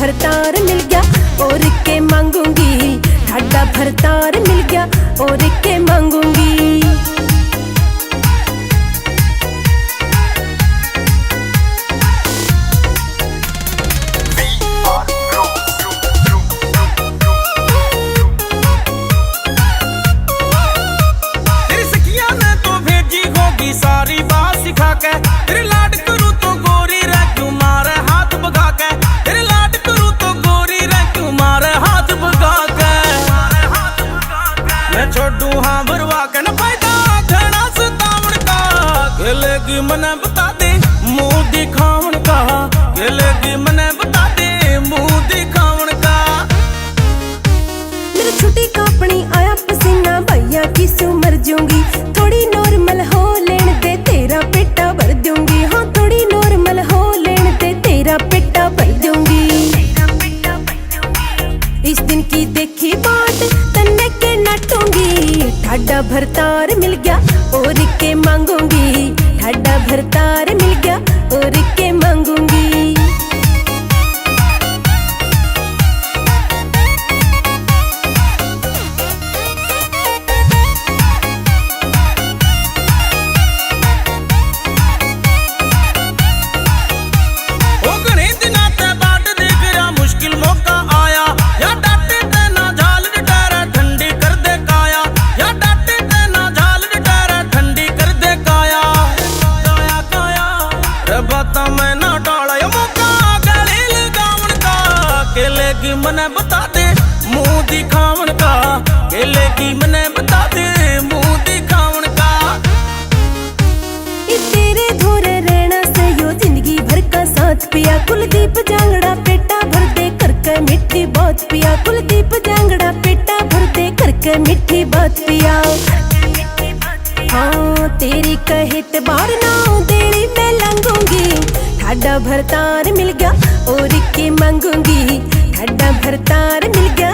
भरतार मिल गया और के मांगूंगी, ठाडा भरतार मिल गया और के मांगूंगी। सारी बात सिखा के तेरे लाड करूं तो गोरी रह क्यों मारे हाथ भगा के, तेरे लाड करूं तो गोरी रह क्यों मारे हाथ भगा के। मैं छोड़ू हाँ भरवा के न फायदा घना सतावण का, खेलेगी मने बता दे मुंह दिखावण का, खेलेगी मने बता दे मुंह दिखावण का। मेरी छुट्टी कापनी आया पसीना भैया की सू मर जाऊंगी, थोड़ी नॉर्मल हो लेन दे तेरा पेटा भर दूंगी। हाँ थोड़ी नॉर्मल हो लेन दे तेरा पेटा भर दूंगी। इस दिन की देखी बाट तन्ने के नटूंगी, ठाडा भरतार मिल गया और के मांगूंगी, ठाडा भरतार मिल गया और के मांगूंगी। खेलेगी मने बता दे मुंह दिखावण का, खेलेगी मने बता दे मुंह दिखावण का। इस तेरे धोरे रहना से यो जिंदगी भर का साथ पिया, कुलदीप जांगड़ा पेटा भर दे करके मिठी बात पिया, कुलदीप जांगड़ा पेटा भर दे करके मिठी बात पिया। हाँ तेरी कहित बार ना तेरी मैं लंघूंगी, ठाडा भरतार मिल गया और के मांगूंगी, ठाडा भरतार मिल गया।